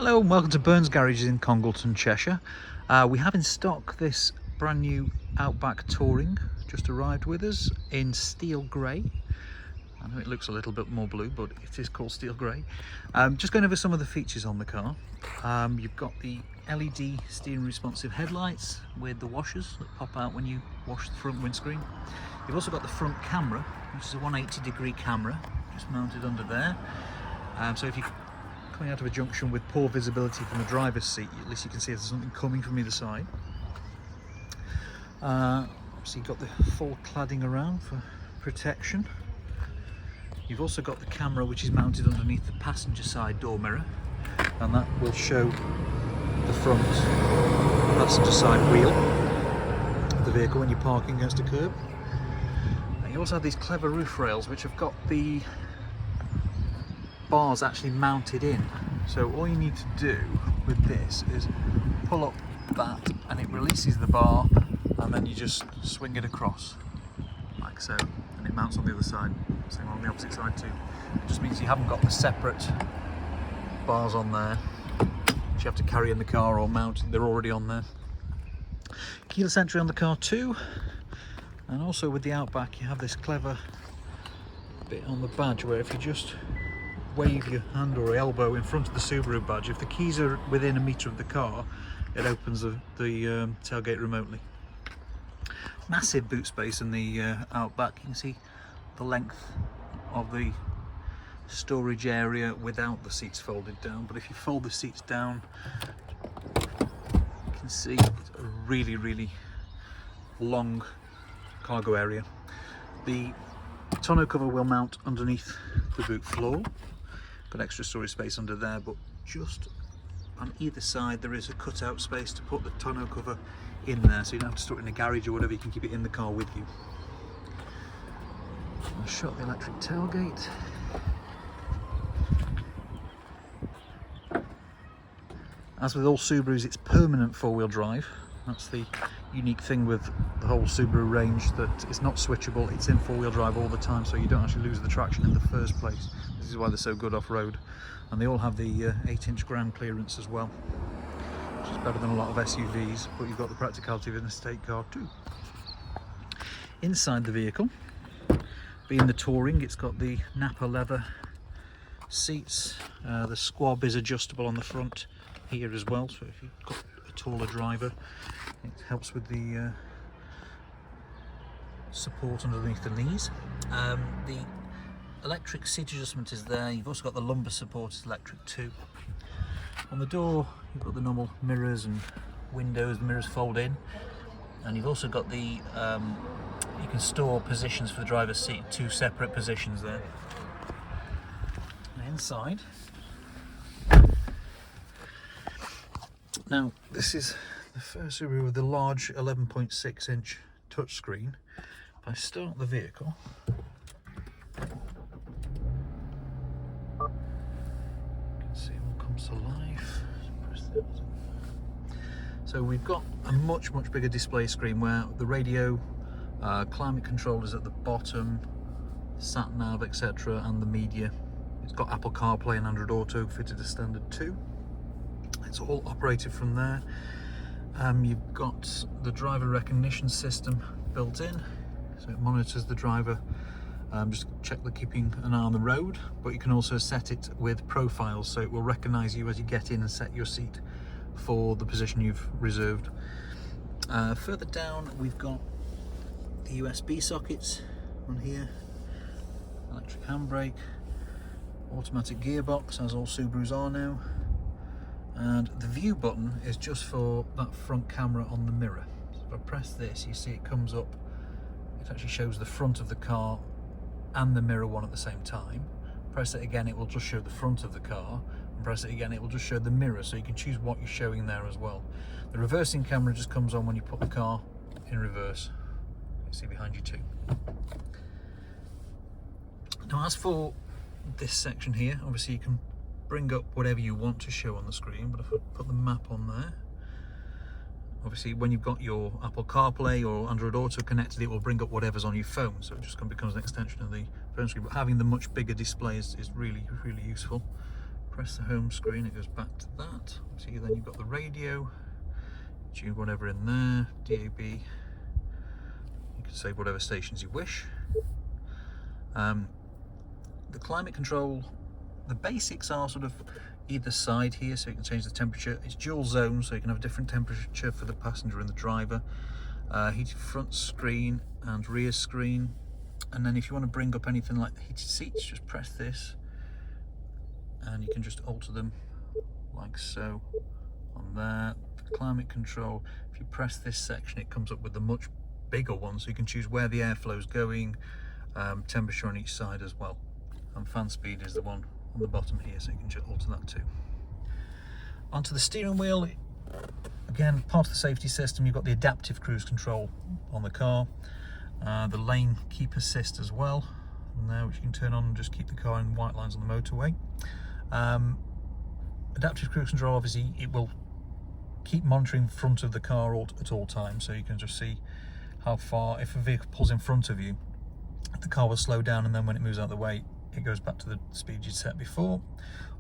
Hello and welcome to Burns Garages in Congleton, Cheshire. We have in stock this brand new Outback Touring, just arrived with us in steel grey. I know it looks a little bit more blue, but it is called steel grey. Just going over some of the features on the car. You've got the LED steering responsive headlights with the washers that pop out when you wash the front windscreen. You've also got the front camera, which is a 180-degree camera, just mounted under there. So if you coming out of a junction with poor visibility from the driver's seat, at least you can see if there's something coming from either side. So you've got the full cladding around for protection. You've also got the camera which is mounted underneath the passenger side door mirror, and that will show the front passenger side wheel of the vehicle when you're parking against a curb. And you also have these clever roof rails which have got the bars actually mounted in, so all you need to do with this is pull up that and it releases the bar, and then you just swing it across like so, and it mounts on the other side, same on the opposite side too. It just means you haven't got the separate bars on there which you have to carry in the car or mount, they're already on there. Keyless entry on the car too, and also with the Outback you have this clever bit on the badge where if you just wave your hand or elbow in front of the Subaru badge, if the keys are within a metre of the car, it opens the tailgate remotely. Massive boot space in the Outback. You can see the length of the storage area without the seats folded down, but if you fold the seats down you can see it's a really long cargo area. The tonneau cover will mount underneath the boot floor. Got extra storage space under there, but just on either side there is a cutout space to put the tonneau cover in there, so you don't have to store it in a garage or whatever, you can keep it in the car with you. I'll shut the electric tailgate. As with all Subarus, it's permanent four-wheel drive. That's the unique thing with the whole Subaru range, that it's not switchable, it's in four-wheel drive all the time, so you don't actually lose the traction in the first place. This is why they're so good off-road. And they all have the 8-inch ground clearance as well, which is better than a lot of SUVs, but you've got the practicality of an estate car too. Inside the vehicle, being the Touring, it's got the Napa leather seats. The squab is adjustable on the front here as well, so if you've got a taller driver, it helps with the support underneath the knees. The electric seat adjustment is there. You've also got the lumbar support is electric too. On the door you've got the normal mirrors and windows, the mirrors fold in, and you've also got the you can store positions for the driver's seat, two separate positions there. And inside, now this is the first Subaru with the large 11.6-inch touchscreen. If I start the vehicle, you can see it all comes to life. So we've got a much bigger display screen where the radio, climate control is at the bottom, sat nav, etc., and the media. It's got Apple CarPlay and Android Auto fitted as standard too. It's all operated from there. You've got the driver recognition system built in, so it monitors the driver. Just check they're keeping an eye on the road, but you can also set it with profiles, so it will recognise you as you get in and set your seat for the position you've reserved. Further down we've got the USB sockets on here, electric handbrake, automatic gearbox as all Subarus are now, and the view button is just for that front camera on the mirror. So if I press this, you see it comes up, it actually shows the front of the car and the mirror one at the same time. Press it again, it will just show the front of the car, and press it again, it will just show the mirror, so you can choose what you're showing there as well. The reversing camera just comes on when you put the car in reverse. You see behind you too. Now as for this section here, obviously you can bring up whatever you want to show on the screen, but if I put the map on there, obviously when you've got your Apple CarPlay or Android Auto connected, it will bring up whatever's on your phone, so it just becomes an extension of the phone screen. But having the much bigger display is really useful. Press the home screen, it goes back to that. So then you've got the radio, tune whatever in there, DAB. You can save whatever stations you wish. The climate control, the basics are sort of either side here, so you can change the temperature. It's dual zone, so you can have a different temperature for the passenger and the driver. Heated front screen and rear screen. And then if you want to bring up anything like the heated seats, just press this and you can just alter them like so on there. The climate control, if you press this section, it comes up with a much bigger one, so you can choose where the airflow is going, temperature on each side as well. And fan speed is the one on the bottom here, so you can just alter that too. Onto the steering wheel, again, part of the safety system, you've got the adaptive cruise control on the car, the lane keep assist as well, now which you can turn on and just keep the car in white lines on the motorway. Adaptive cruise control, obviously, it will keep monitoring the front of the car at all times, so you can just see how far, if a vehicle pulls in front of you, the car will slow down, and then when it moves out of the way, it goes back to the speed you'd set before.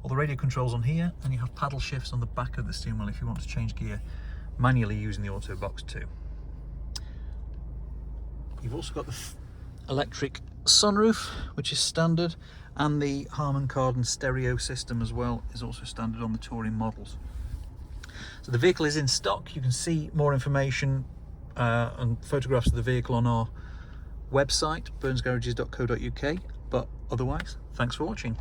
All the radio controls on here, and you have paddle shifts on the back of the steering wheel if you want to change gear manually using the auto box too. You've also got the electric sunroof, which is standard, and the Harman Kardon stereo system as well is also standard on the touring models. So the vehicle is in stock. You can see more information and photographs of the vehicle on our website, burnsgarages.co.uk. But otherwise, thanks for watching.